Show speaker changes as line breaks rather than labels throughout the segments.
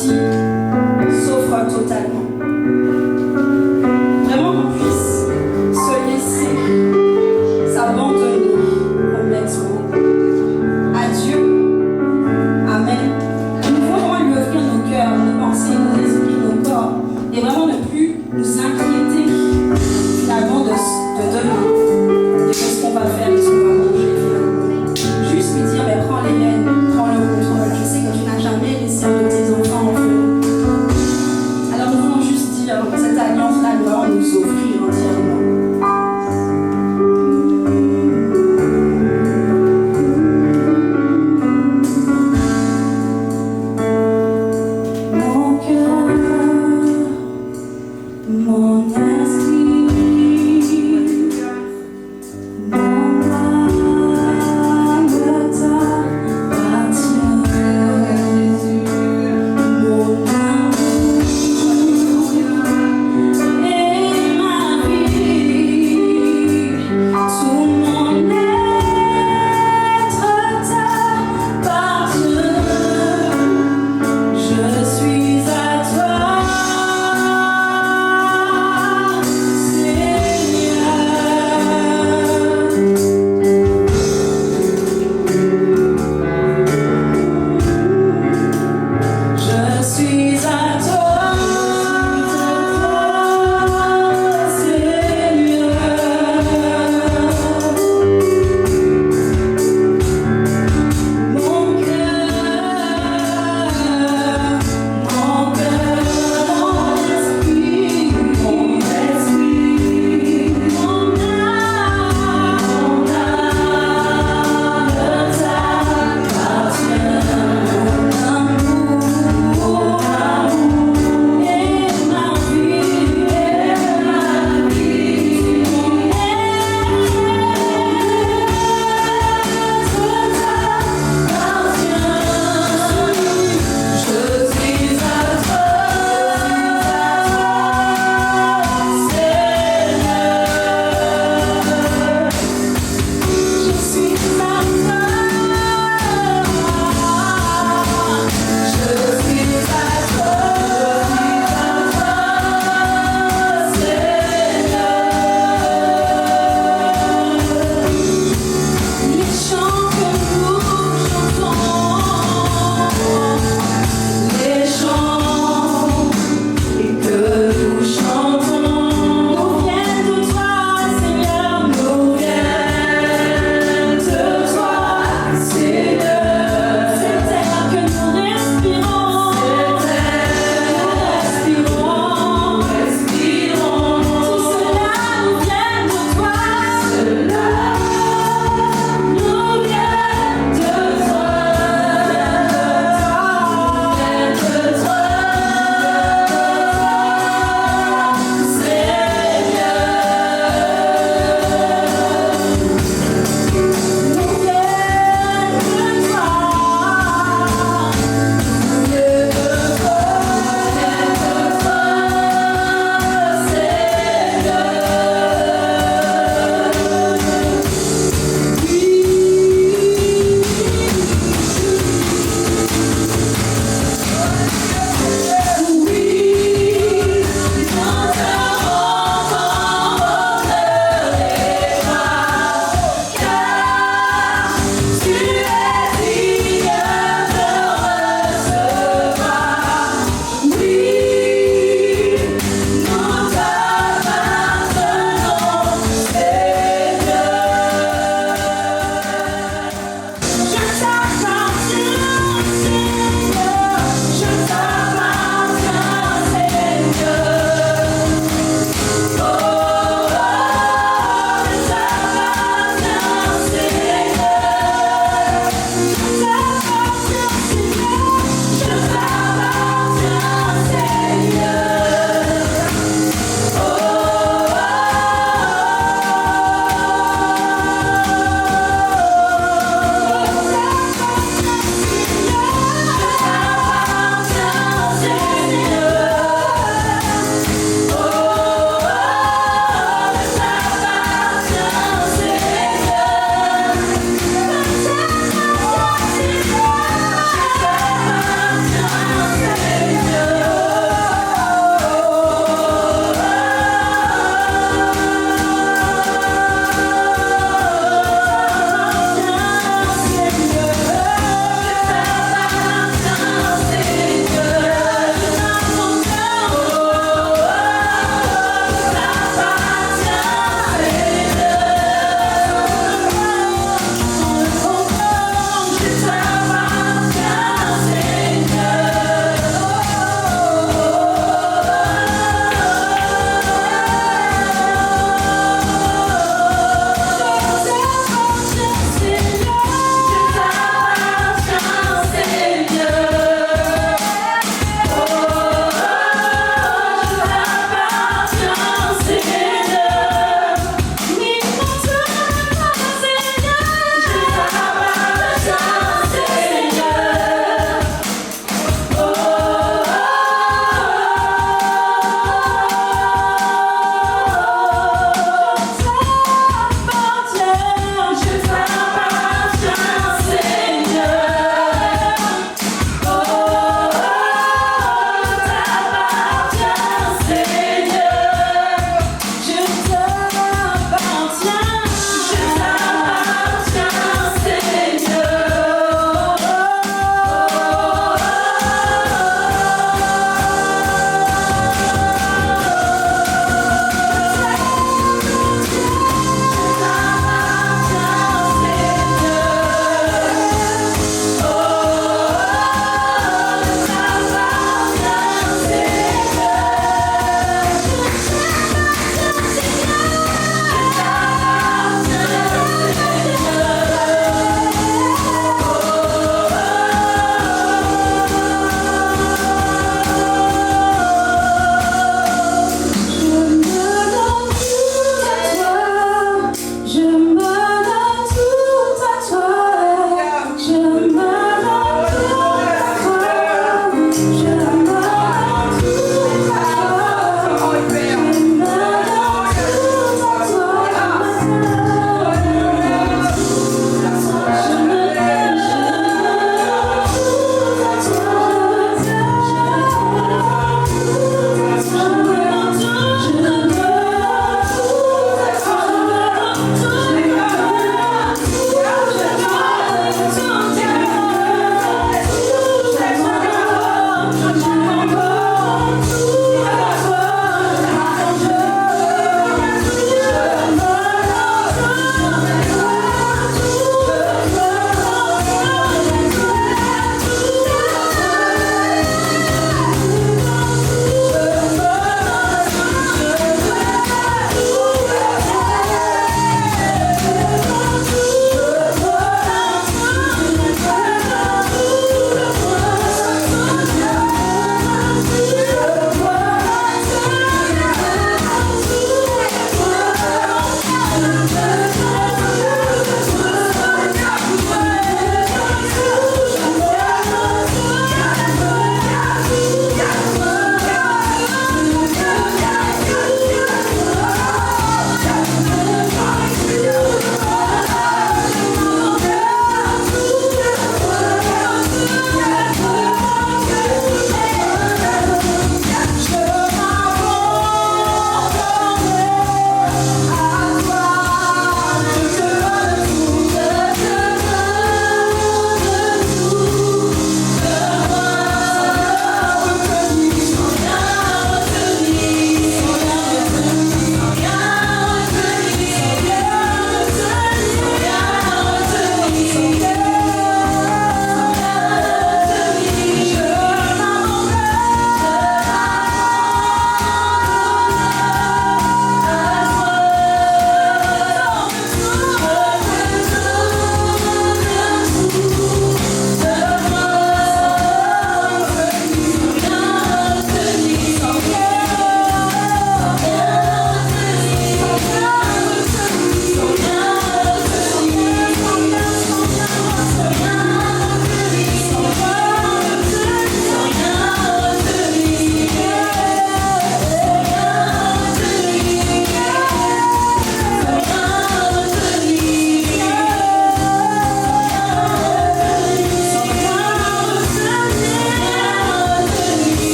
partie s'offre totalement. Vraiment qu'on puisse se laisser s'abandonner complètement à Dieu. Amen. Nous devons vraiment lui offrir nos cœurs, nos pensées, nos esprits, nos corps, et vraiment ne plus nous inquiéter finalement de demain, de ce qu'on va faire et ce qu'on va manger. Juste lui dire, mais prends les rênes, prends le contrôle. Je sais que tu n'as jamais laissé un de tes enfants en feu.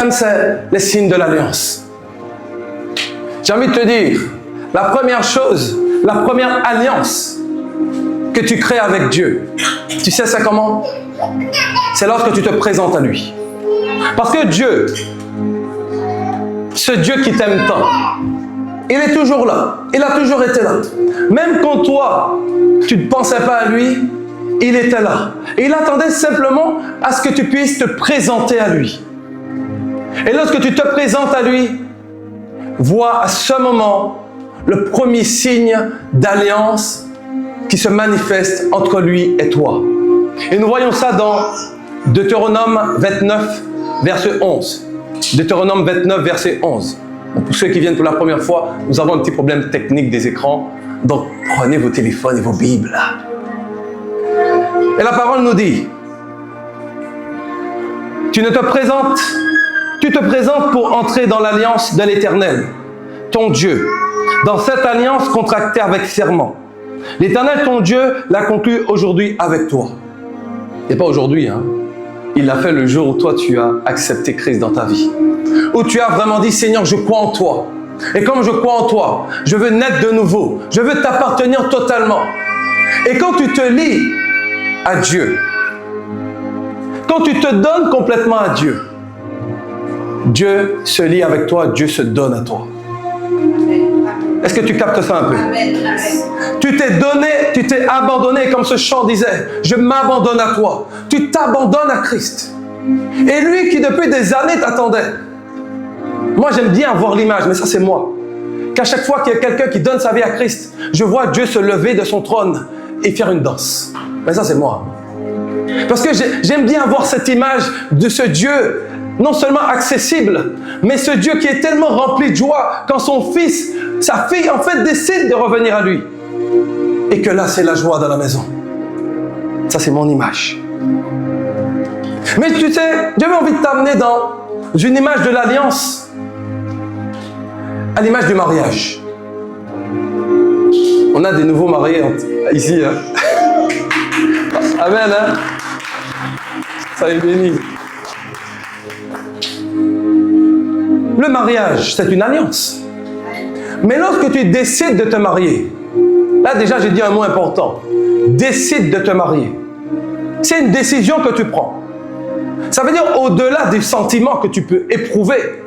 deuxième, c'est les signes de l'alliance. J'ai envie de te dire, la première chose, la première alliance que tu crées avec Dieu, tu sais c'est comment? C'est lorsque tu te présentes à lui. Parce que Dieu, ce Dieu qui t'aime tant, il est toujours là. Il a toujours été là. Même quand toi, tu ne pensais pas à lui, il était là. Et il attendait simplement à ce que tu puisses te présenter à lui. Et lorsque tu te présentes à lui, vois à ce moment le premier signe d'alliance qui se manifeste entre lui et toi. Et nous voyons ça dans Deutéronome 29, verset 11. Deutéronome 29, verset 11. Pour ceux qui viennent pour la première fois, nous avons un petit problème technique des écrans. Donc, prenez vos téléphones et vos Bibles. Et la parole nous dit, tu te présentes pour entrer dans l'alliance de l'Éternel, ton Dieu, dans cette alliance contractée avec serment. L'Éternel, ton Dieu, l'a conclu aujourd'hui avec toi. Et pas aujourd'hui, hein. Il l'a fait le jour où toi, tu as accepté Christ dans ta vie. Où tu as vraiment dit, Seigneur, je crois en toi. Et comme je crois en toi, je veux naître de nouveau. Je veux t'appartenir totalement. Et quand tu te lis à Dieu, quand tu te donnes complètement à Dieu, Dieu se lie avec toi, Dieu se donne à toi. Est-ce que tu captes ça un peu? Tu t'es donné, tu t'es abandonné, comme ce chant disait, je m'abandonne à toi. Tu t'abandonnes à Christ. Et lui qui depuis des années t'attendait. Moi j'aime bien avoir l'image, mais ça c'est moi. Qu'à chaque fois qu'il y a quelqu'un qui donne sa vie à Christ, je vois Dieu se lever de son trône et faire une danse. Mais ça c'est moi. Parce que j'aime bien avoir cette image de ce Dieu, non seulement accessible, mais ce Dieu qui est tellement rempli de joie quand son fils, sa fille en fait décide de revenir à lui. Et que là c'est la joie dans la maison. Ça c'est mon image. Mais tu sais, j'avais envie de t'amener dans une image de l'alliance, à l'image du mariage. On a des nouveaux mariés ici. Hein. Amen. Hein? Ça est béni. Le mariage, c'est une alliance. Mais lorsque tu décides de te marier, là déjà j'ai dit un mot important. Décide de te marier. C'est une décision que tu prends. Ça veut dire au-delà des sentiments que tu peux éprouver,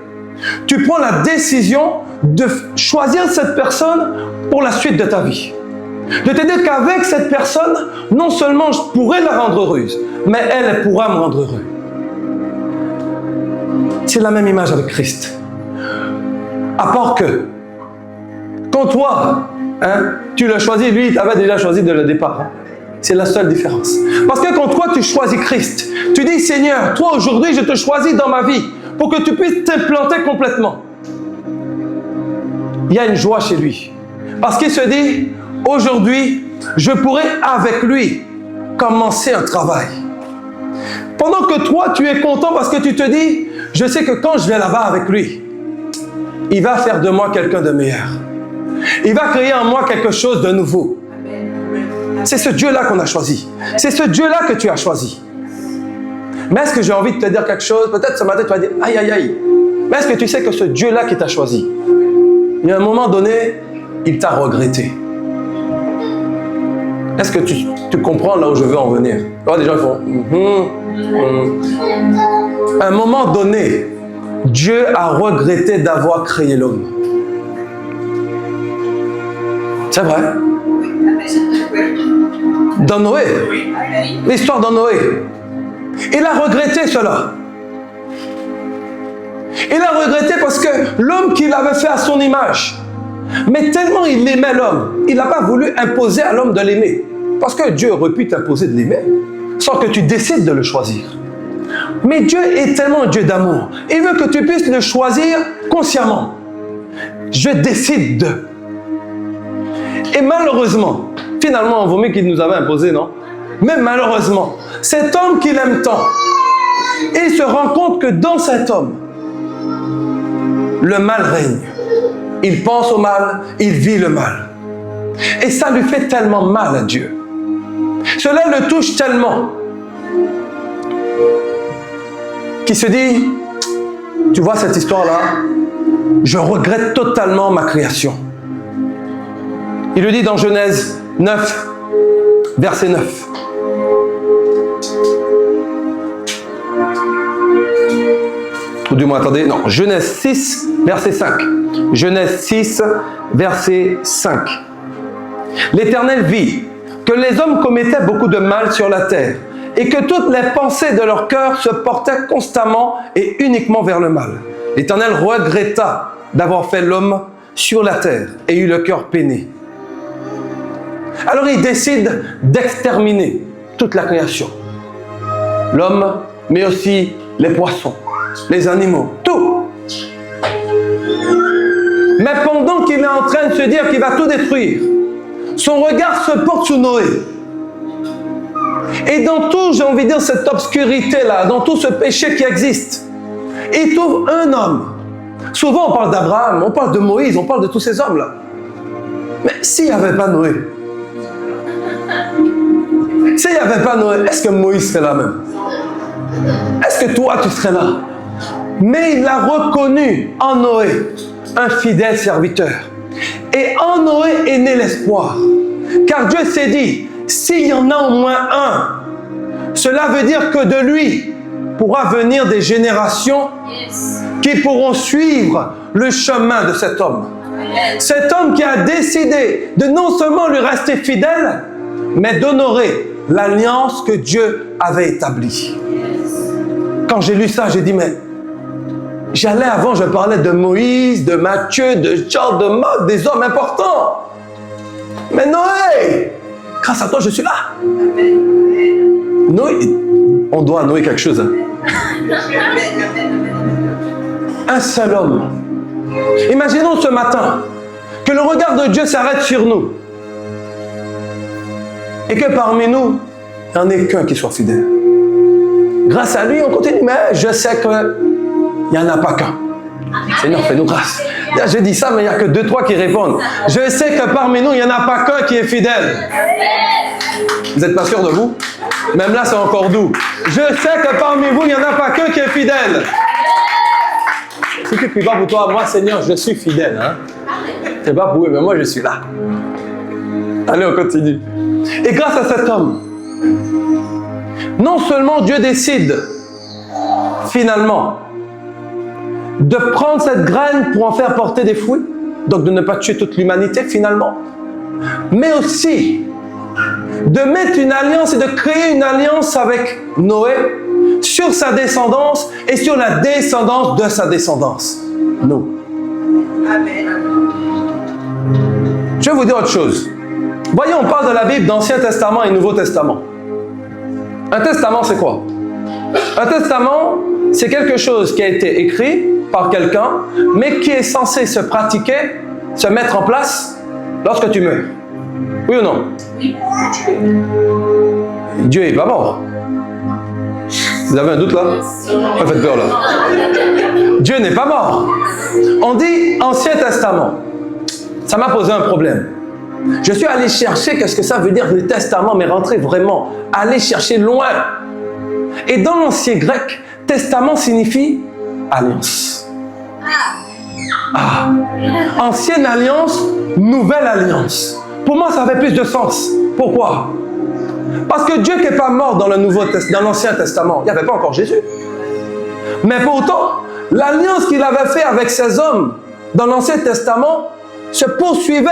tu prends la décision de choisir cette personne pour la suite de ta vie. De te dire qu'avec cette personne, non seulement je pourrais la rendre heureuse, mais elle pourra me rendre heureux. C'est la même image avec Christ. À part que, quand toi, hein, tu l'as choisi, lui, il t'avait déjà choisi dès le départ. Hein. C'est la seule différence. Parce que quand toi, tu choisis Christ, tu dis, Seigneur, toi, aujourd'hui, je te choisis dans ma vie pour que tu puisses t'implanter complètement. Il y a une joie chez lui. Parce qu'il se dit, aujourd'hui, je pourrai avec lui commencer un travail. Pendant que toi, tu es content parce que tu te dis, je sais que quand je vais là-bas avec lui, il va faire de moi quelqu'un de meilleur. Il va créer en moi quelque chose de nouveau. C'est ce Dieu-là qu'on a choisi. C'est ce Dieu-là que tu as choisi. Mais est-ce que j'ai envie de te dire quelque chose? Peut-être ce matin, tu vas dire, aïe, aïe, aïe. Mais est-ce que tu sais que ce Dieu-là qui t'a choisi, il y a un moment donné, il t'a regretté? Est-ce que tu comprends là où je veux en venir? Alors, des gens font, À un moment donné, Dieu a regretté d'avoir créé l'homme. C'est vrai. Dans Noé, l'histoire de Noé, il a regretté cela. Il a regretté parce que l'homme qu'il avait fait à son image, mais tellement il aimait l'homme, il n'a pas voulu imposer à l'homme de l'aimer. Parce que Dieu aurait pu t'imposer de l'aimer sans que tu décides de le choisir. Mais Dieu est tellement un Dieu d'amour. Il veut que tu puisses le choisir consciemment. Je décide de. Et malheureusement, finalement, on vaut mieux qu'il nous avait imposé, non? Mais malheureusement, cet homme qu'il aime tant, il se rend compte que dans cet homme, le mal règne. Il pense au mal, il vit le mal. Et ça lui fait tellement mal à Dieu. Cela le touche tellement qu'il se dit, Tu vois cette histoire-là? Je regrette totalement ma création. Il le dit dans Genèse 9, verset 9. Ou du moins, attendez, non, Genèse 6, verset 5. Genèse 6, verset 5. L'Éternel vit que les hommes commettaient beaucoup de mal sur la terre et que toutes les pensées de leur cœur se portaient constamment et uniquement vers le mal. L'Éternel regretta d'avoir fait l'homme sur la terre et eut le cœur peiné. Alors il décide d'exterminer toute la création. L'homme, mais aussi les poissons, les animaux, tout. Mais pendant qu'il est en train de se dire qu'il va tout détruire, son regard se porte sur Noé. Et dans tout, j'ai envie de dire, cette obscurité-là, dans tout ce péché qui existe, il trouve un homme. Souvent, on parle d'Abraham, on parle de Moïse, on parle de tous ces hommes-là. Mais s'il n'y avait pas Noé, est-ce que Moïse serait là même? Est-ce que toi, tu serais là? Mais il a reconnu en Noé un fidèle serviteur. Et en Noé est né l'espoir. Car Dieu s'est dit, s'il y en a au moins un, cela veut dire que de lui pourra venir des générations qui pourront suivre le chemin de cet homme. Cet homme qui a décidé de non seulement lui rester fidèle, mais d'honorer l'alliance que Dieu avait établie. Quand j'ai lu ça, j'ai dit, mais j'allais avant, je parlais de Moïse, de Matthieu, de Jean, de Marc, des hommes importants. Mais Noé, grâce à toi, je suis là. Noé, on doit à Noé quelque chose. Hein. Un seul homme. Imaginons ce matin que le regard de Dieu s'arrête sur nous. Et que parmi nous, il n'y en ait qu'un qui soit fidèle. Grâce à lui, on continue, mais je sais qu'il n'y en a pas qu'un. Seigneur, fais-nous grâce. Je dis ça, mais il n'y a que 2-3 qui répondent. Je sais que parmi nous, il n'y en a pas qu'un qui est fidèle. Vous n'êtes pas sûr de vous? Même là, c'est encore doux. Je sais que parmi vous, il n'y en a pas qu'un qui est fidèle. Si tu ne pries pas pour toi, moi, Seigneur, je suis fidèle. Hein? C'est pas pour eux, mais moi, je suis là. Allez, on continue. Et grâce à cet homme, non seulement Dieu décide, finalement, de prendre cette graine pour en faire porter des fruits, donc de ne pas tuer toute l'humanité, finalement, mais aussi de mettre une alliance et de créer une alliance avec Noé sur sa descendance et sur la descendance de sa descendance. Nous. Amen. Je vais vous dire autre chose. Voyez, on parle de la Bible d'Ancien Testament et Nouveau Testament. Un testament, c'est quoi? Un testament, c'est quelque chose qui a été écrit par quelqu'un, mais qui est censé se pratiquer, se mettre en place lorsque tu meurs. Oui ou non? Oui. Dieu n'est pas mort. Vous avez un doute là? Pas faites peur là. Dieu n'est pas mort. On dit Ancien Testament. Ça m'a posé un problème. Je suis allé chercher qu'est-ce que ça veut dire le testament, mais rentrer vraiment, aller chercher loin. Et dans l'ancien grec, testament signifie alliance. Ancienne alliance, nouvelle alliance. Pour moi, ça avait plus de sens. Pourquoi? Parce que Dieu qui n'est pas mort dans l'Ancien Testament, il n'y avait pas encore Jésus. Mais pourtant, l'alliance qu'il avait faite avec ces hommes dans l'Ancien Testament se poursuivait.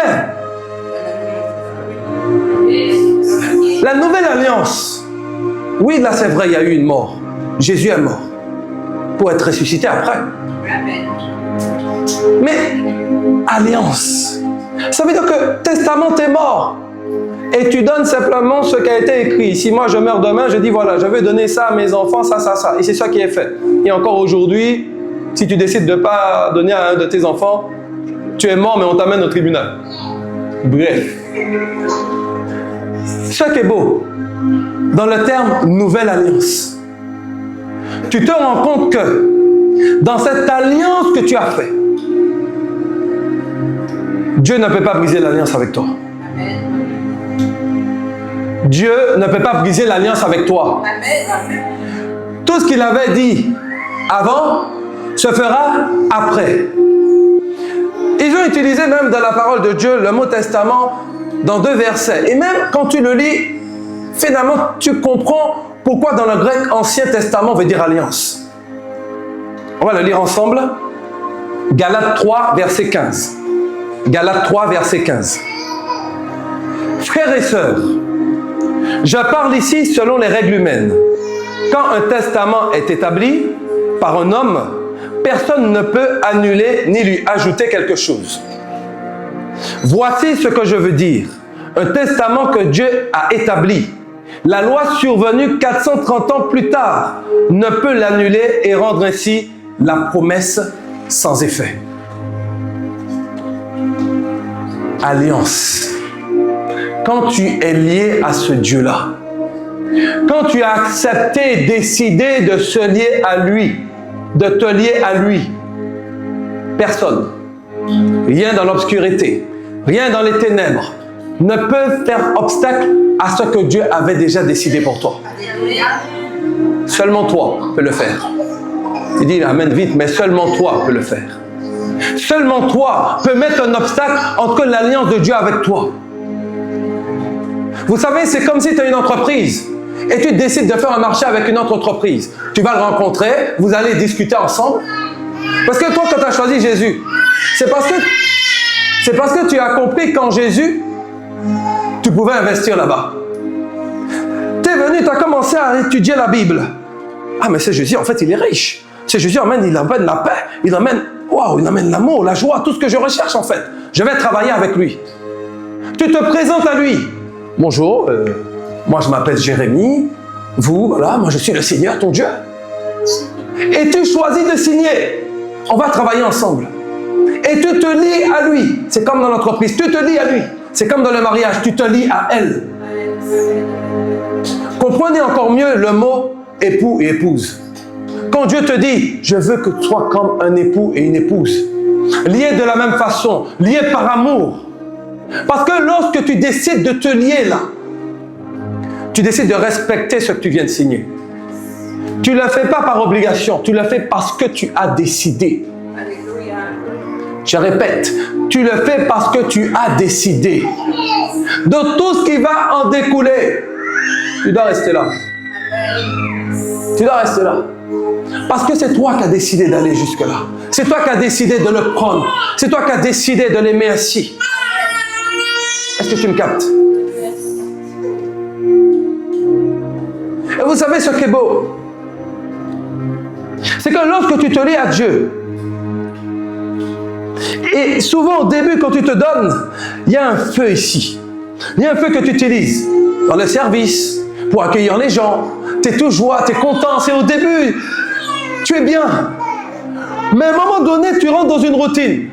La nouvelle alliance, oui, là c'est vrai, il y a eu une mort. Jésus est mort pour être ressuscité après. Mais alliance, ça veut dire que testament est mort et tu donnes simplement ce qui a été écrit. Si moi je meurs demain, je dis voilà, je vais donner ça à mes enfants, ça, et c'est ça qui est fait. Et encore aujourd'hui, si tu décides de ne pas donner à un de tes enfants, tu es mort mais on t'amène au tribunal. Bref. Ce qui est beau, dans le terme nouvelle alliance, tu te rends compte que dans cette alliance que tu as faite, Dieu ne peut pas briser l'alliance avec toi. Dieu ne peut pas briser l'alliance avec toi. Tout ce qu'il avait dit avant, se fera après. Ils ont utilisé même dans la parole de Dieu le mot testament dans 2 versets. Et même quand tu le lis, finalement, tu comprends pourquoi dans le grec, Ancien Testament veut dire alliance. On va le lire ensemble. Galates 3, verset 15. Galates 3, verset 15. Frères et sœurs, je parle ici selon les règles humaines. Quand un testament est établi par un homme, personne ne peut annuler ni lui ajouter quelque chose. Voici ce que je veux dire. Un testament que Dieu a établi, la loi survenue 430 ans plus tard, ne peut l'annuler et rendre ainsi la promesse sans effet. Alliance. Quand tu es lié à ce Dieu-là, quand tu as accepté, décidé de se lier à lui, de te lier à lui, personne, rien dans l'obscurité, rien dans les ténèbres, ne peut faire obstacle à ce que Dieu avait déjà décidé pour toi. Seulement toi peux le faire. Il dit amen vite, mais seulement toi peux le faire. Seulement toi peux mettre un obstacle entre l'alliance de Dieu avec toi. Vous savez, c'est comme si tu as une entreprise et tu décides de faire un marché avec une autre entreprise. Tu vas le rencontrer, vous allez discuter ensemble. Parce que toi, quand tu as choisi Jésus, c'est parce que tu as compris qu'en Jésus, tu pouvais investir là-bas. Tu es venu, tu as commencé à étudier la Bible. Ah, mais c'est Jésus, en fait, il est riche. C'est Jésus, il amène la paix, il amène l'amour, la joie, tout ce que je recherche, en fait. Je vais travailler avec lui. Tu te présentes à lui. Bonjour, moi je m'appelle Jérémie, vous, voilà, moi je suis le Seigneur, ton Dieu. Et tu choisis de signer. On va travailler ensemble. Et tu te lies à lui. C'est comme dans l'entreprise, tu te lies à lui. C'est comme dans le mariage, tu te lies à elle. Comprenez encore mieux le mot époux et épouse. Quand Dieu te dit, je veux que tu sois comme un époux et une épouse, liés de la même façon, liés par amour. Parce que lorsque tu décides de te lier là, tu décides de respecter ce que tu viens de signer. Tu ne le fais pas par obligation, tu le fais parce que tu as décidé. Je répète, tu le fais parce que tu as décidé. De tout ce qui va en découler, tu dois rester là. Tu dois rester là. Parce que c'est toi qui as décidé d'aller jusque-là. C'est toi qui as décidé de le prendre. C'est toi qui as décidé de l'aimer ainsi. Est-ce que tu me captes? Et vous savez ce qui est beau? C'est que lorsque tu te lis à Dieu, et souvent au début quand tu te donnes, il y a un feu ici. Il y a un feu que tu utilises dans le service, pour accueillir les gens. Tu es tout joie, tu es content, c'est au début. Tu es bien. Mais à un moment donné, tu rentres dans une routine.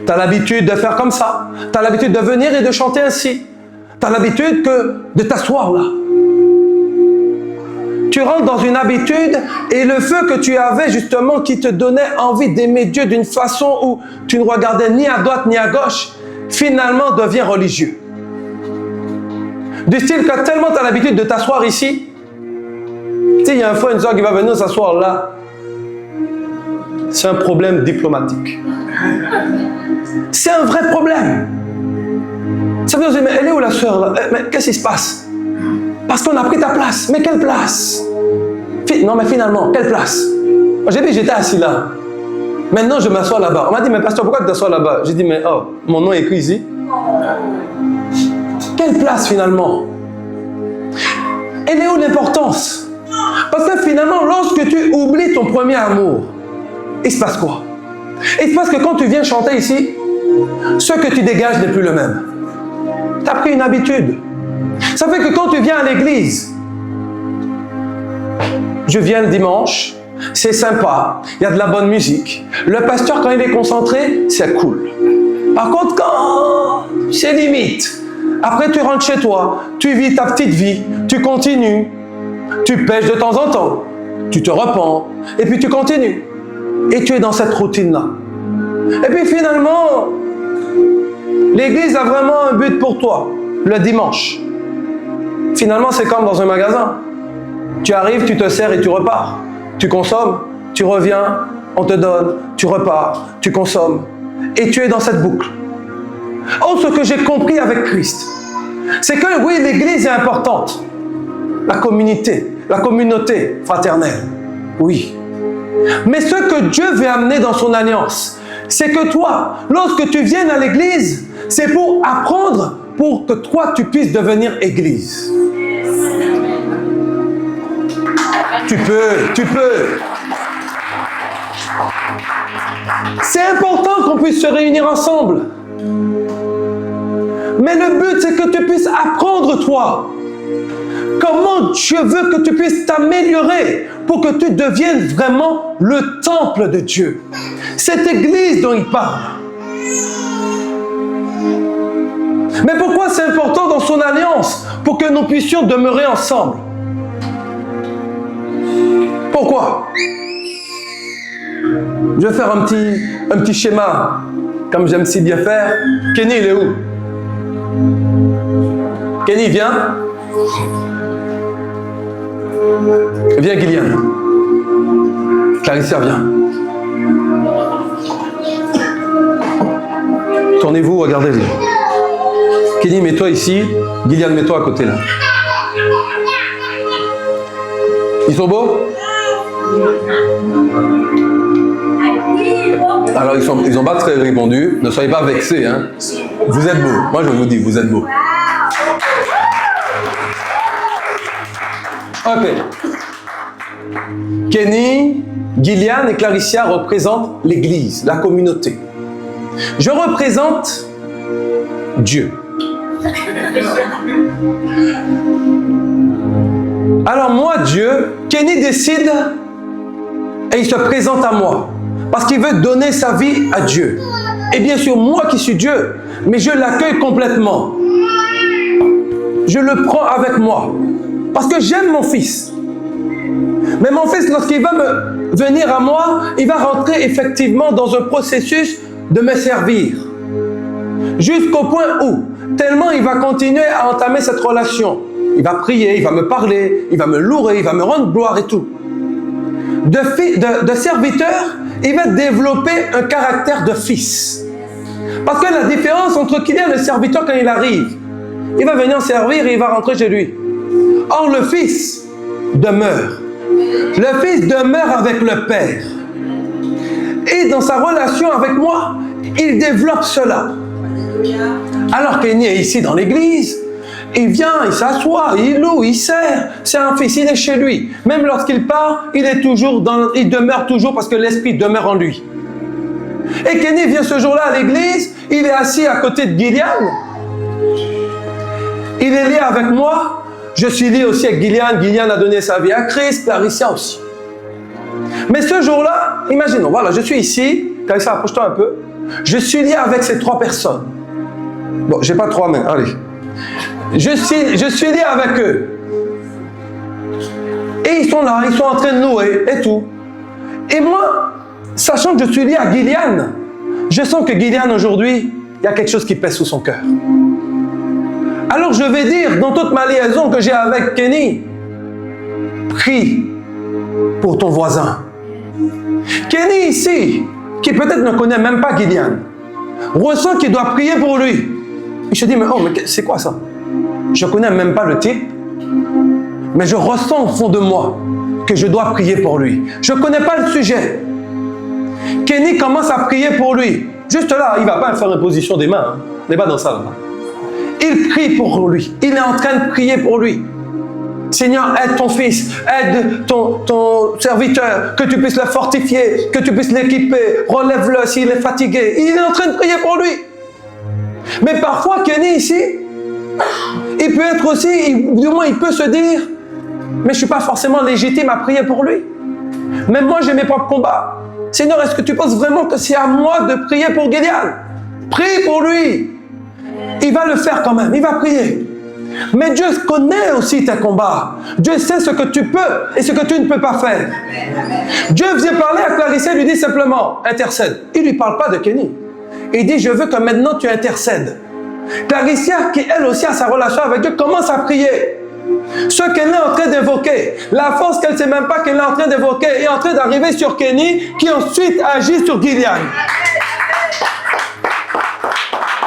Tu as l'habitude de faire comme ça. Tu as l'habitude de venir et de chanter ainsi. Tu as l'habitude de t'asseoir là. Tu rentres dans une habitude et le feu que tu avais justement qui te donnait envie d'aimer Dieu d'une façon où tu ne regardais ni à droite ni à gauche, finalement devient religieux. Du style que tellement tu as l'habitude de t'asseoir ici. Tu sais, il y a un frère, une soeur qui va venir s'asseoir là. C'est un problème diplomatique. C'est un vrai problème. Ça veut dire, mais elle est où la soeur là? Mais qu'est-ce qui se passe? Parce qu'on a pris ta place. Mais quelle place? Non, mais finalement, quelle place? J'ai dit, j'étais assis là. Maintenant, je m'assois là-bas. On m'a dit, mais pasteur, pourquoi tu t'assois là-bas? J'ai dit, mais oh, mon nom est écrit ici. Quelle place finalement? Elle est où l'importance? Parce que finalement, lorsque tu oublies ton premier amour, il se passe quoi? Il se passe que quand tu viens chanter ici, ce que tu dégages n'est plus le même. Tu as pris une habitude. Ça fait que quand tu viens à l'église, je viens le dimanche, c'est sympa, il y a de la bonne musique. Le pasteur, quand il est concentré, c'est cool. Par contre, quand c'est limite, après tu rentres chez toi, tu vis ta petite vie, tu continues, tu pêches de temps en temps, tu te repens, et puis tu continues. Et tu es dans cette routine-là. Et puis finalement, l'église a vraiment un but pour toi, le dimanche. Finalement, c'est comme dans un magasin. Tu arrives, tu te sers et tu repars. Tu consommes, tu reviens, on te donne, tu repars, tu consommes. Et tu es dans cette boucle. Oh, ce que j'ai compris avec Christ, c'est que oui, l'Église est importante. La communauté fraternelle, oui. Mais ce que Dieu veut amener dans son alliance, c'est que toi, lorsque tu viennes à l'Église, c'est pour apprendre, pour que toi, tu puisses devenir Église. Tu peux. C'est important qu'on puisse se réunir ensemble. Mais le but, c'est que tu puisses apprendre, toi, comment Dieu veut que tu puisses t'améliorer pour que tu deviennes vraiment le temple de Dieu. Cette Église dont il parle. Mais pourquoi c'est important dans son alliance? Pour que nous puissions demeurer ensemble. Pourquoi? Je vais faire un petit schéma, comme j'aime si bien faire. Kenny, il est où? Kenny, viens. Viens, Gillian. Clarissa, viens. Tournez-vous, regardez-les. Kenny, mets-toi ici. Gillian, mets-toi à côté, là. Ils sont beaux? Alors, ils n'ont pas très répondu. Ne soyez pas vexés. Hein. Vous êtes beaux. Moi, je vous dis, vous êtes beaux. Ok. Kenny, Gillian et Clarissa représentent l'Église, la communauté. Je représente Dieu. Alors moi, Dieu, Kenny décide et il se présente à moi parce qu'il veut donner sa vie à Dieu. Et bien sûr, moi qui suis Dieu, mais je l'accueille complètement. Je le prends avec moi parce que j'aime mon fils. Mais mon fils, lorsqu'il va venir à moi, il va rentrer effectivement dans un processus de me servir. Jusqu'au point où, tellement il va continuer à entamer cette relation. Il va prier, il va me parler, il va me louer, il va me rendre gloire et tout. De serviteur, il va développer un caractère de fils. Parce que la différence entre qu'il y a le serviteur quand il arrive, il va venir servir et il va rentrer chez lui. Or, le fils demeure. Le fils demeure avec le Père. Et dans sa relation avec moi, il développe cela. Alors Kenny est ici dans l'église, il vient, il s'assoit, il loue, il sert. C'est un fils, il est chez lui. Même lorsqu'il part, il demeure toujours parce que l'esprit demeure en lui. Et Kenny vient ce jour-là à l'église, il est assis à côté de Gillian. Il est lié avec moi. Je suis lié aussi avec Gillian. Gillian a donné sa vie à Christ, Clarissa aussi. Mais ce jour-là, imaginons, voilà, je suis ici. Clarissa, approche-toi un peu. Je suis lié avec ces trois personnes. Bon, j'ai pas trois mains, allez. Je suis lié avec eux. Et ils sont là, ils sont en train de louer et tout. Et moi, sachant que je suis lié à Gillian, je sens que Gillian aujourd'hui, il y a quelque chose qui pèse sous son cœur. Alors je vais dire, dans toute ma liaison que j'ai avec Kenny, prie pour ton voisin. Kenny ici, qui peut-être ne connaît même pas Gillian, ressent qu'il doit prier pour lui. Il se dit, mais c'est quoi ça? Je ne connais même pas le type, mais je ressens au fond de moi que je dois prier pour lui. Je ne connais pas le sujet. Kenny commence à prier pour lui. Juste là, il ne va pas faire une position des mains. Hein. Il n'est pas dans ça. Là. Il prie pour lui. Il est en train de prier pour lui. Seigneur, aide ton fils, aide ton serviteur, que tu puisses le fortifier, que tu puisses l'équiper, relève-le s'il est fatigué. Il est en train de prier pour lui. Mais parfois, Kenny ici, il peut être aussi, du moins il peut se dire, mais je ne suis pas forcément légitime à prier pour lui. Même moi, j'ai mes propres combats. Seigneur, est-ce que tu penses vraiment que c'est à moi de prier pour Gillian? Prie pour lui. Il va le faire quand même, il va prier. Mais Dieu connaît aussi tes combats. Dieu sait ce que tu peux et ce que tu ne peux pas faire. Dieu vient parler à Clarissa et lui dit simplement, intercède. Il ne lui parle pas de Kenny. Il dit, je veux que maintenant tu intercèdes. Clarissa, qui elle aussi a sa relation avec Dieu, commence à prier. Ce qu'elle est en train d'évoquer, la force qu'elle ne sait même pas qu'elle est en train d'évoquer, est en train d'arriver sur Kenny, qui ensuite agit sur Gillian.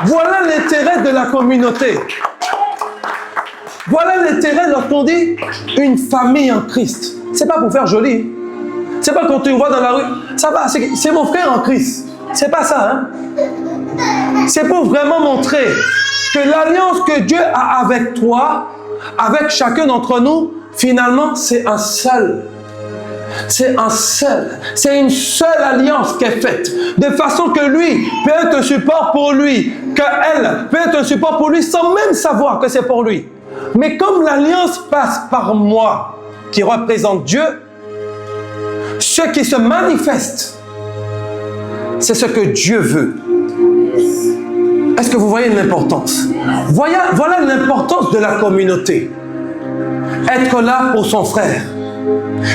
Voilà l'intérêt de la communauté. Voilà l'intérêt lorsqu'on dit une famille en Christ. C'est pas pour faire joli. C'est pas quand tu vois dans la rue, ça va, c'est mon frère en Christ. C'est pas ça, hein? C'est pour vraiment montrer que l'alliance que Dieu a avec toi, avec chacun d'entre nous, finalement, c'est un seul. C'est un seul. C'est une seule alliance qui est faite. De façon que lui peut être un support pour lui, qu'elle peut être un support pour lui sans même savoir que c'est pour lui. Mais comme l'alliance passe par moi, qui représente Dieu, ce qui se manifeste, c'est ce que Dieu veut. Est-ce que vous voyez l'importance? Voilà l'importance de la communauté. Être là pour son frère.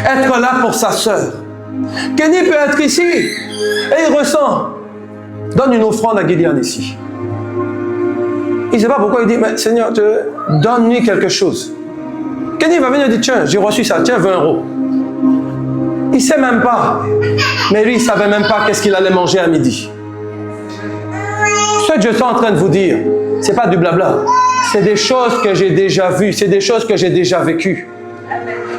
Être là pour sa sœur. Kenny peut être ici et il ressent. Donne une offrande à Gideon ici. Il ne sait pas pourquoi il dit, mais Seigneur, donne-lui quelque chose. Kenny va venir et dire, tiens, j'ai reçu ça, tiens, 20 €. Il ne sait même pas. Mais lui, il ne savait même pas qu'est-ce qu'il allait manger à midi. Ce que je suis en train de vous dire, ce n'est pas du blabla. C'est des choses que j'ai déjà vues, c'est des choses que j'ai déjà vécues.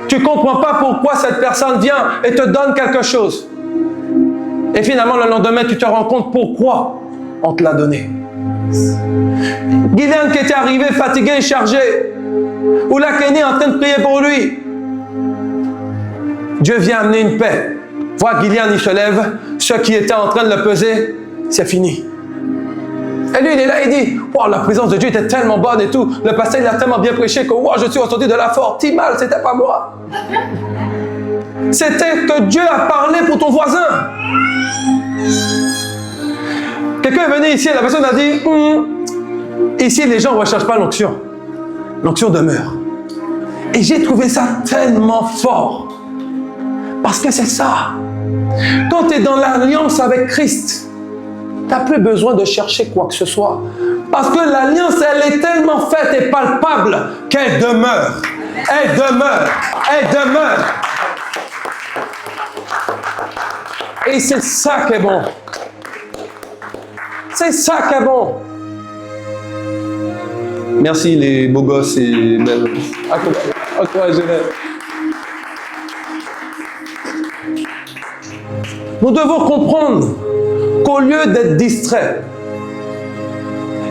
Tu ne comprends pas pourquoi cette personne vient et te donne quelque chose. Et finalement, le lendemain, tu te rends compte pourquoi on te l'a donné. Gideon qui était arrivé fatigué et chargé, ou là Kenny est en train de prier pour lui. Dieu vient amener une paix. Vois Gideon, il se lève, ce qui était en train de le peser, c'est fini. Et lui, il est là, il dit, wow, la présence de Dieu était tellement bonne et tout. Le pasteur, il a tellement bien prêché que wow, je suis ressorti de la force. T'es mal, c'était pas moi. C'était que Dieu a parlé pour ton voisin. Quelqu'un est venu ici et la personne a dit, ici, les gens ne recherchent pas l'onction. L'onction demeure. Et j'ai trouvé ça tellement fort. Parce que c'est ça. Quand tu es dans l'alliance avec Christ, tu n'as plus besoin de chercher quoi que ce soit. Parce que l'alliance, elle est tellement faite et palpable qu'elle demeure. Elle demeure. Elle demeure. Et c'est ça qui est bon. C'est ça qui est bon. Merci les beaux gosses et belles. Encouragez-les. Nous devons comprendre qu'au lieu d'être distraits,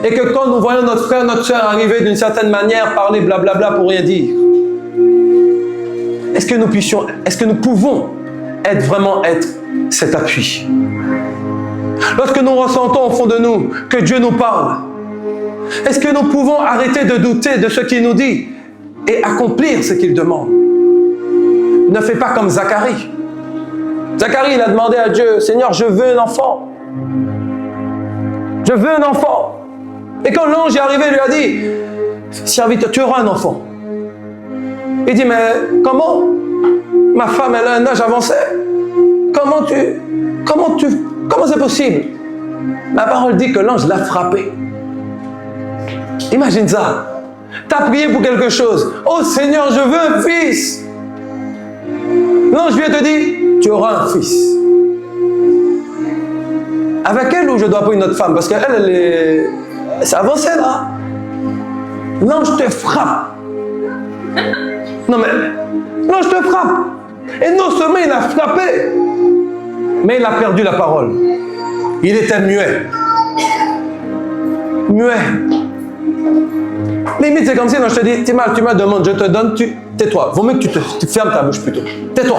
et que quand nous voyons notre frère, notre soeur arriver d'une certaine manière, parler blablabla pour rien dire, est-ce que nous pouvons vraiment être cet appui? Lorsque nous ressentons au fond de nous que Dieu nous parle, est-ce que nous pouvons arrêter de douter de ce qu'il nous dit et accomplir ce qu'il demande? Ne fais pas comme Zacharie. Zacharie, il a demandé à Dieu, Seigneur, je veux un enfant. Je veux un enfant. Et quand l'ange est arrivé, il lui a dit, serviteur, tu auras un enfant. Il dit, mais comment? Ma femme, elle a un âge avancé. Comment c'est possible? La parole dit que l'ange l'a frappé. Imagine ça. Tu as prié pour quelque chose. Oh Seigneur, je veux un fils. L'ange vient te dire, tu auras un fils. Avec elle ou je dois prendre une autre femme? Parce qu'elle, c'est avancé là. L'ange te frappe. Non mais, l'ange te frappe. Et non seulement il a frappé, mais il a perdu la parole. Il était muet. Muet. Limite, c'est comme si je te dis, Timal, tu me demandes, je te donne, tais-toi. Vaut mieux que tu fermes ta bouche plutôt. Tais-toi.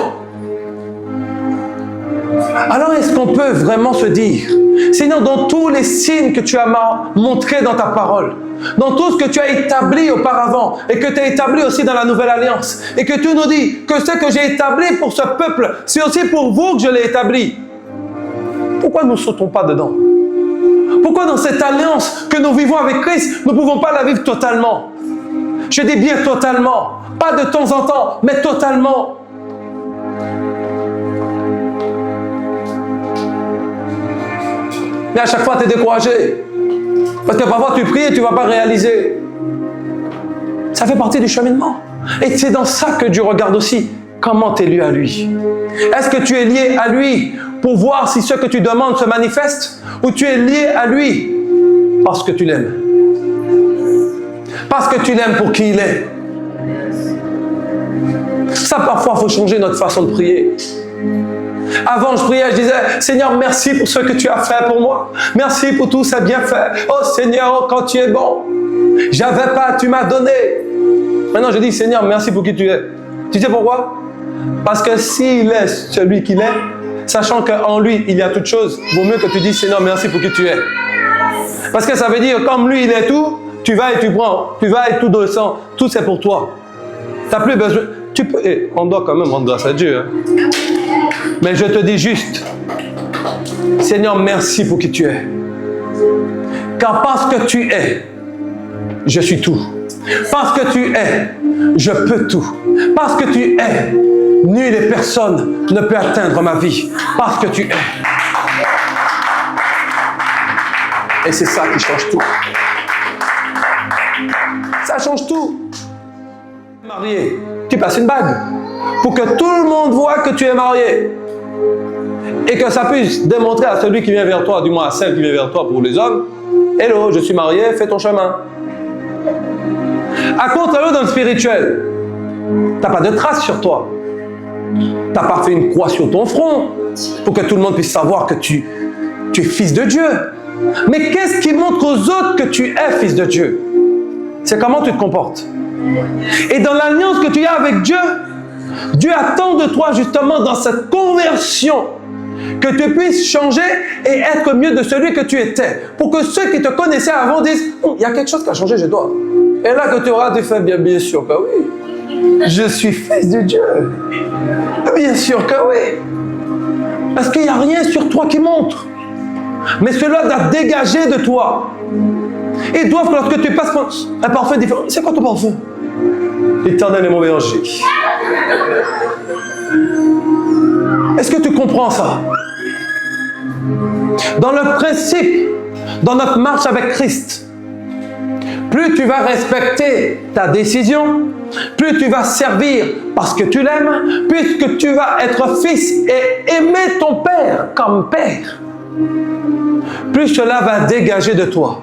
Alors, est-ce qu'on peut vraiment se dire, Seigneur, dans tous les signes que tu as montrés dans ta parole, dans tout ce que tu as établi auparavant et que tu as établi aussi dans la Nouvelle Alliance, et que tu nous dis que ce que j'ai établi pour ce peuple, c'est aussi pour vous que je l'ai établi, pourquoi nous ne sautons pas dedans? Pourquoi dans cette alliance que nous vivons avec Christ, nous ne pouvons pas la vivre totalement? Je dis bien totalement, pas de temps en temps, mais totalement. Mais à chaque fois, tu es découragé. Parce que parfois, tu pries et tu ne vas pas réaliser. Ça fait partie du cheminement. Et c'est dans ça que Dieu regarde aussi. Comment tu es lié à lui? Est-ce que tu es lié à lui pour voir si ce que tu demandes se manifeste? Ou tu es lié à lui parce que tu l'aimes? Parce que tu l'aimes pour qui il est. Ça, parfois, il faut changer notre façon de prier. Avant, je priais, je disais, Seigneur, merci pour ce que tu as fait pour moi. Merci pour tout ça bien fait. Oh Seigneur, oh, quand tu es bon. J'avais pas, tu m'as donné. Maintenant, je dis, Seigneur, merci pour qui tu es. Tu sais pourquoi? Parce que s'il est celui qu'il est, sachant qu'en lui, il y a toute chose, vaut mieux que tu dises, Seigneur, merci pour qui tu es. Parce que ça veut dire, comme lui, il est tout, tu vas et tu prends. Tu vas et tout descend. Tout, c'est pour toi. Tu n'as plus besoin. Tu peux, on doit quand même rendre grâce à Dieu. Hein. Mais je te dis juste, Seigneur, merci pour qui tu es. Car parce que tu es, je suis tout. Parce que tu es, je peux tout. Parce que tu es, nulle et personne ne peut atteindre ma vie. Parce que tu es. Et c'est ça qui change tout. Ça change tout. Marié, tu passes une bague pour que tout le monde voit que tu es marié. Et que ça puisse démontrer à celui qui vient vers toi, du moins à celle qui vient vers toi pour les hommes, hello, je suis marié, fais ton chemin. À contrario, dans le spirituel, tu n'as pas de traces sur toi. Tu n'as pas fait une croix sur ton front pour que tout le monde puisse savoir que tu es fils de Dieu. Mais qu'est-ce qui montre aux autres que tu es fils de Dieu? C'est comment tu te comportes. Et dans l'alliance que tu as avec Dieu, Dieu attend de toi justement dans cette conversion que tu puisses changer et être mieux de celui que tu étais. Pour que ceux qui te connaissaient avant disent, il y a quelque chose qui a changé chez toi. Et là que tu auras fait bien sûr que oui. Je suis fils de Dieu. Bien sûr que oui. Parce qu'il n'y a rien sur toi qui montre. Mais cela doit dégager de toi. Ils doivent, lorsque tu passes un parfum différent, c'est quoi ton parfum? L'Éternel est mon berger. Est-ce que tu comprends ça? Dans le principe, dans notre marche avec Christ, plus tu vas respecter ta décision, plus tu vas servir parce que tu l'aimes, puisque tu vas être fils et aimer ton Père comme Père, plus cela va dégager de toi.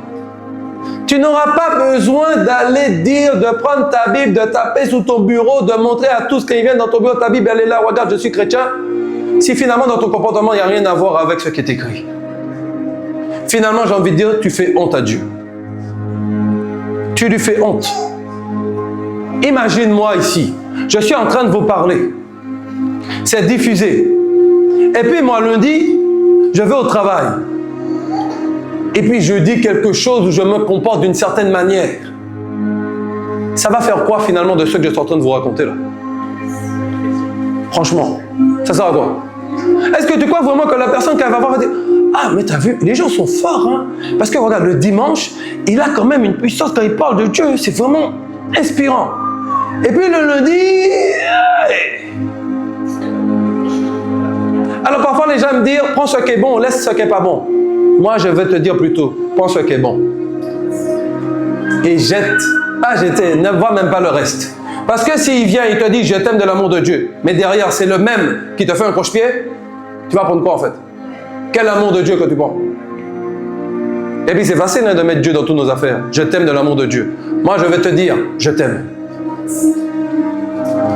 Tu n'auras pas besoin d'aller dire, de prendre ta Bible, de taper sous ton bureau, de montrer à tous qui viennent dans ton bureau, ta Bible, elle est là, regarde, je suis chrétien. Si finalement dans ton comportement, il n'y a rien à voir avec ce qui est écrit. Finalement, j'ai envie de dire, tu fais honte à Dieu. Tu lui fais honte. Imagine-moi ici, je suis en train de vous parler. C'est diffusé. Et puis moi, lundi, je vais au travail. Et puis je dis quelque chose où je me comporte d'une certaine manière. Ça va faire quoi finalement de ce que je suis en train de vous raconter là? Franchement, ça sert à quoi? Est-ce que tu crois vraiment que la personne qui va voir va dire, ah mais t'as vu, les gens sont forts, hein? Parce que regarde, le dimanche, il a quand même une puissance quand il parle de Dieu, c'est vraiment inspirant. Et puis le lundi, alors parfois les gens me disent, prends ce qui est bon, laisse ce qui n'est pas bon. Moi, je vais te dire plutôt, prends ce qui est bon. Et jette, pas jeter, ne vois même pas le reste. Parce que s'il vient, il te dit, je t'aime de l'amour de Dieu, mais derrière, c'est le même qui te fait un croche-pied, tu vas prendre quoi en fait? Quel amour de Dieu que tu prends? Et puis c'est facile hein, de mettre Dieu dans toutes nos affaires. Je t'aime de l'amour de Dieu. Moi, je vais te dire, je t'aime.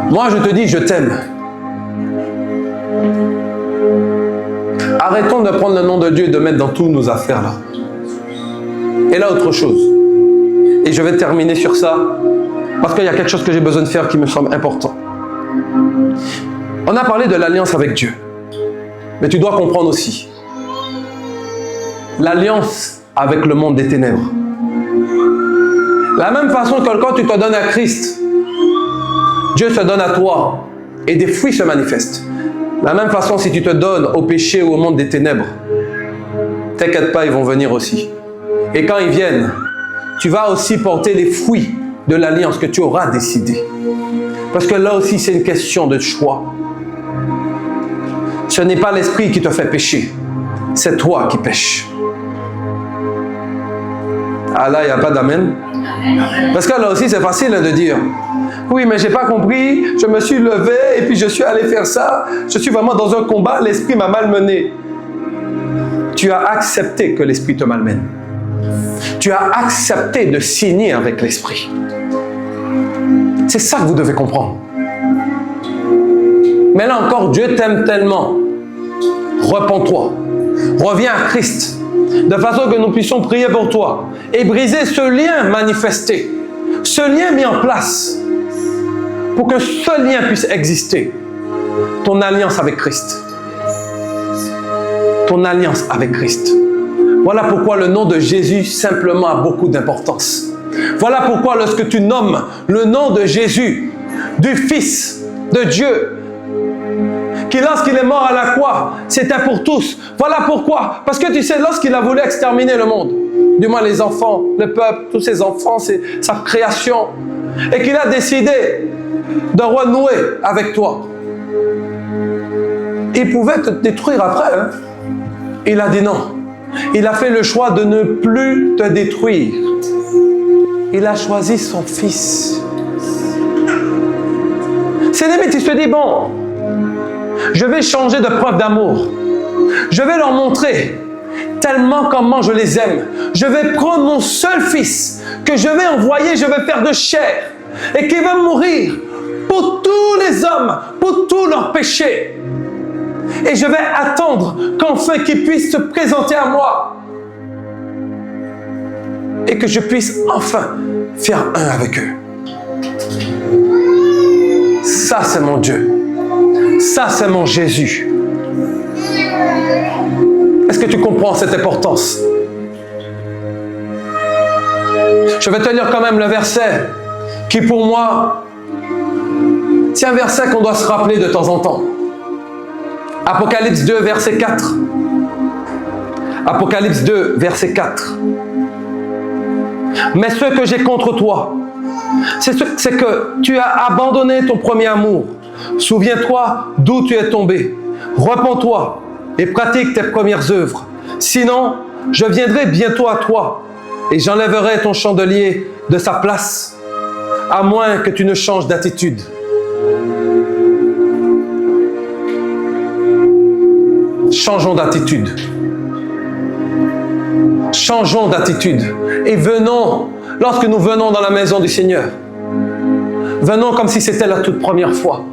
Moi, je te dis, je t'aime. Arrêtons de prendre le nom de Dieu et de mettre dans toutes nos affaires là. Et là, autre chose. Et je vais terminer sur ça, parce qu'il y a quelque chose que j'ai besoin de faire qui me semble important. On a parlé de l'alliance avec Dieu. Mais tu dois comprendre aussi l'alliance avec le monde des ténèbres. La même façon que quand tu te donnes à Christ, Dieu se donne à toi et des fruits se manifestent. La même façon, si tu te donnes au péché ou au monde des ténèbres, t'inquiète pas, ils vont venir aussi. Et quand ils viennent, tu vas aussi porter les fruits de l'alliance que tu auras décidé. Parce que là aussi, c'est une question de choix. Ce n'est pas l'esprit qui te fait pécher, c'est toi qui pêches. Ah là, il n'y a pas d'amen. Parce que là aussi, c'est facile de dire, Oui, mais j'ai pas compris. Je me suis levé et puis je suis allé faire ça. Je suis vraiment dans un combat. L'esprit m'a malmené. Tu as accepté que l'esprit te malmène. Tu as accepté de signer avec l'esprit. C'est ça que vous devez comprendre. Mais là encore, Dieu t'aime tellement. Repens-toi. Reviens à Christ. De façon que nous puissions prier pour toi. Et briser ce lien manifesté. Ce lien mis en place. Pour que ce lien puisse exister. Ton alliance avec Christ. Ton alliance avec Christ. Voilà pourquoi le nom de Jésus simplement a beaucoup d'importance. Voilà pourquoi lorsque tu nommes le nom de Jésus, du Fils de Dieu, qui lorsqu'il est mort à la croix, c'était pour tous. Voilà pourquoi. Parce que tu sais, lorsqu'il a voulu exterminer le monde, du moins les enfants, le peuple, tous ses enfants, sa création, et qu'il a décidé de renouer avec toi, il pouvait te détruire après. Hein? Il a dit non. Il a fait le choix de ne plus te détruire. Il a choisi son Fils. C'est limite, il se dit, bon, je vais changer de preuve d'amour. Je vais leur montrer tellement comment je les aime. Je vais prendre mon seul Fils que je vais envoyer, je vais faire de chair et qui va mourir pour tous les hommes, pour tous leurs péchés. Et je vais attendre qu'enfin qu'ils puissent se présenter à moi. Et que je puisse enfin faire un avec eux. Ça, c'est mon Dieu. Ça, c'est mon Jésus. Est-ce que tu comprends cette importance? Je vais te lire quand même le verset qui, pour moi, c'est un verset qu'on doit se rappeler de temps en temps. Apocalypse 2, verset 4. Apocalypse 2, verset 4. Mais ce que j'ai contre toi, c'est que tu as abandonné ton premier amour. Souviens-toi d'où tu es tombé. Repens-toi et pratique tes premières œuvres. Sinon, je viendrai bientôt à toi et j'enlèverai ton chandelier de sa place, à moins que tu ne changes d'attitude. Changeons d'attitude. Changeons d'attitude. Et venons, lorsque nous venons dans la maison du Seigneur, venons comme si c'était la toute première fois.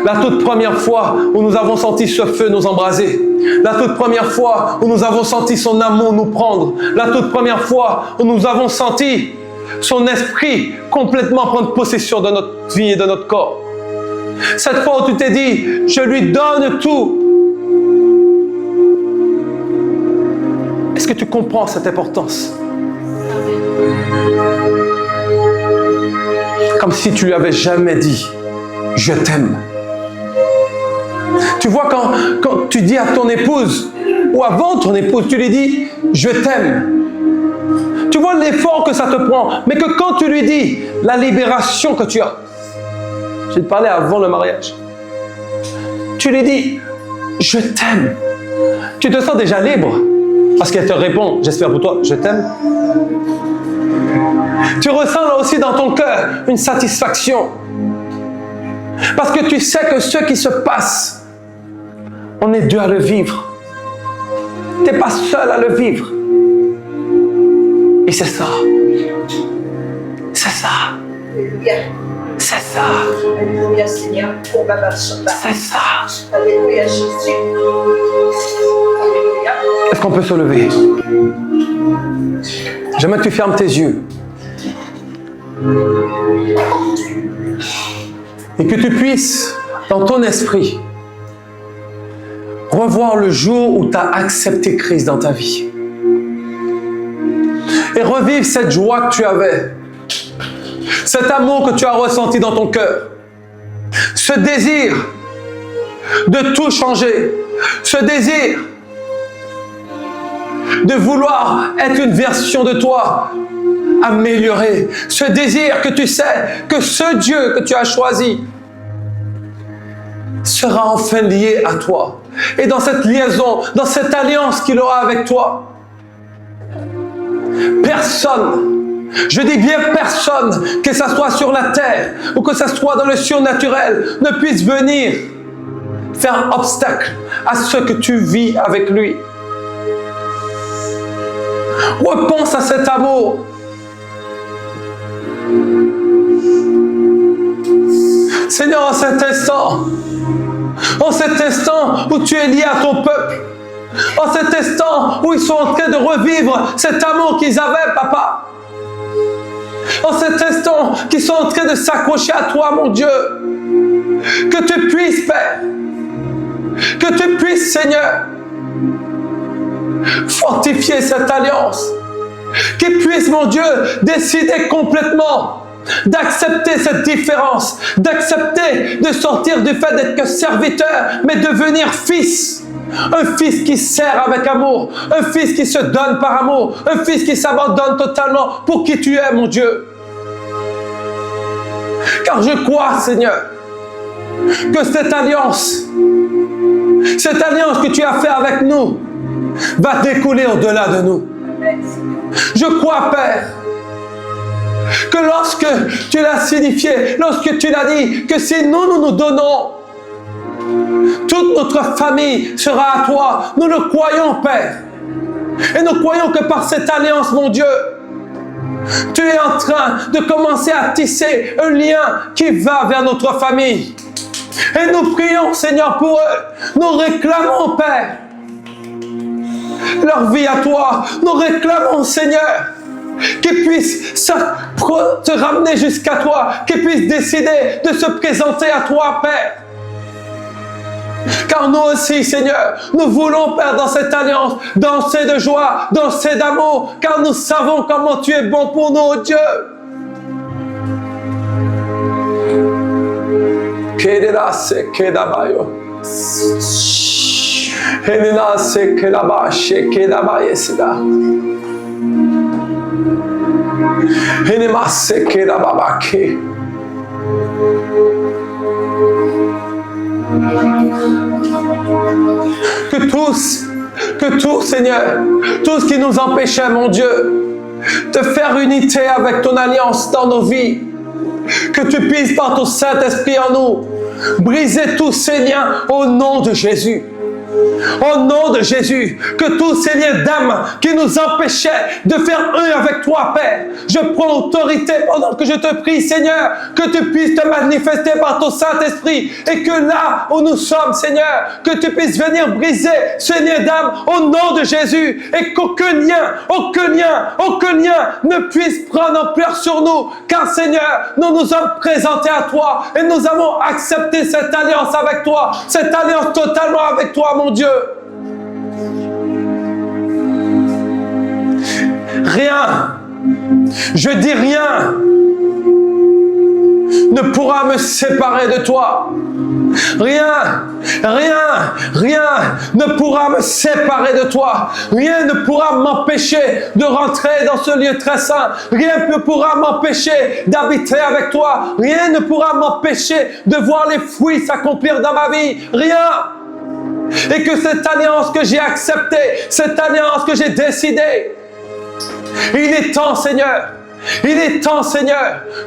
La toute première fois où nous avons senti ce feu nous embraser. La toute première fois où nous avons senti son amour nous prendre. La toute première fois où nous avons senti son esprit complètement prendre possession de notre vie et de notre corps. Cette fois où tu t'es dit, je lui donne tout. Est-ce que tu comprends cette importance? Comme si tu lui avais jamais dit, je t'aime. Tu vois, quand tu dis à ton épouse, ou avant ton épouse, tu lui dis, je t'aime. Tu vois l'effort que ça te prend, mais que quand tu lui dis, la libération que tu as, je vais te parler avant le mariage, tu lui dis, je t'aime. Tu te sens déjà libre, parce qu'elle te répond, j'espère pour toi, je t'aime. Tu ressens là aussi dans ton cœur une satisfaction. Parce que tu sais que ce qui se passe, on est deux à le vivre. Tu n'es pas seul à le vivre. Et c'est ça. C'est ça. C'est ça.
Alléluia Seigneur.
C'est ça.
Alléluia Jésus. Alléluia.
Est-ce qu'on peut se lever? J'aimerais que tu fermes tes yeux. Et que tu puisses, dans ton esprit, revoir le jour où tu as accepté Christ dans ta vie. Et revivre cette joie que tu avais. Cet amour que tu as ressenti dans ton cœur. Ce désir de tout changer. Ce désir de vouloir être une version de toi améliorée. Ce désir que tu sais que ce Dieu que tu as choisi sera enfin lié à toi. Et dans cette liaison, dans cette alliance qu'il aura avec toi, personne Je dis bien personne, que ce soit sur la terre ou que ce soit dans le surnaturel, ne puisse venir faire obstacle à ce que tu vis avec lui. Repense à cet amour. Seigneur, en cet instant où tu es lié à ton peuple, en cet instant où ils sont en train de revivre cet amour qu'ils avaient, Papa, en cet instant qu'ils sont en train de s'accrocher à toi, mon Dieu, que tu puisses, Père, que tu puisses, Seigneur, fortifier cette alliance, qu'ils puissent, mon Dieu, décider complètement d'accepter cette différence, d'accepter de sortir du fait d'être que serviteur, mais devenir fils. Un fils qui sert avec amour, un fils qui se donne par amour, un fils qui s'abandonne totalement pour qui tu es, mon Dieu. Car je crois, Seigneur, que cette alliance que tu as fait avec nous, va découler au-delà de nous. Je crois, Père, que lorsque tu l'as signifié, lorsque tu l'as dit, que si nous donnons, toute notre famille sera à toi. Nous le croyons, Père. Et nous croyons que par cette alliance, mon Dieu, tu es en train de commencer à tisser un lien qui va vers notre famille. Et nous prions, Seigneur, pour eux. Nous réclamons, Père, leur vie à toi. Nous réclamons, Seigneur, qu'ils puissent se ramener jusqu'à toi, qu'ils puissent décider de se présenter à toi, Père. Car nous aussi, Seigneur, nous voulons, Père, dans cette alliance, danser de joie, danser d'amour, car nous savons comment tu es bon pour nous, oh Dieu. Que tout, Seigneur, tout ce qui nous empêchait, mon Dieu, de faire unité avec ton alliance dans nos vies, que tu puisses par ton Saint-Esprit en nous, briser tous ces liens au nom de Jésus. Au nom de Jésus, que tous ces liens d'âme qui nous empêchaient de faire un avec toi, Père, je prends autorité pendant que je te prie, Seigneur, que tu puisses te manifester par ton Saint-Esprit et que là où nous sommes, Seigneur, que tu puisses venir briser ces liens d'âme au nom de Jésus et qu'aucun lien ne puisse prendre ampleur sur nous, car Seigneur, nous nous sommes présentés à toi et nous avons accepté cette alliance avec toi, cette alliance totalement avec toi, mon Dieu. Rien, je dis rien, ne pourra me séparer de toi. Rien ne pourra me séparer de toi. Rien ne pourra m'empêcher de rentrer dans ce lieu très saint. Rien ne pourra m'empêcher d'habiter avec toi. Rien ne pourra m'empêcher de voir les fruits s'accomplir dans ma vie. Rien. Et que cette alliance que j'ai acceptée, cette alliance que j'ai décidée, il est temps, Seigneur,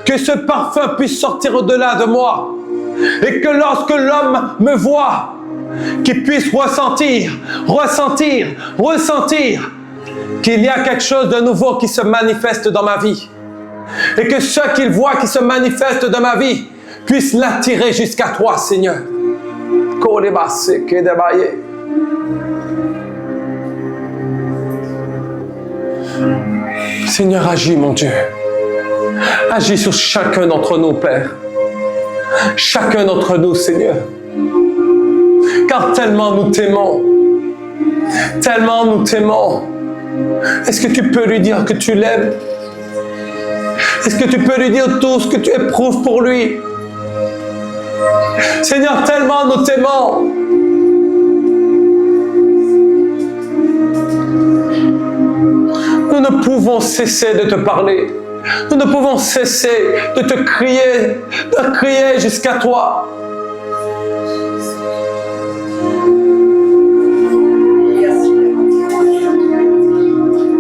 que ce parfum puisse sortir au-delà de moi. Et que lorsque l'homme me voit, qu'il puisse ressentir qu'il y a quelque chose de nouveau qui se manifeste dans ma vie. Et que ce qu'il voit qui se manifeste dans ma vie puisse l'attirer jusqu'à toi, Seigneur. Seigneur, agis, mon Dieu. Agis sur chacun d'entre nous, Père. Chacun d'entre nous, Seigneur. Car tellement nous t'aimons. Tellement nous t'aimons. Est-ce que tu peux lui dire que tu l'aimes? Est-ce que tu peux lui dire tout ce que tu éprouves pour lui? Seigneur, tellement nous t'aimons. Nous ne pouvons cesser de te parler. Nous ne pouvons cesser de te crier jusqu'à toi.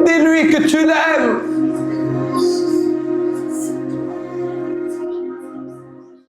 Dis-lui que tu l'aimes.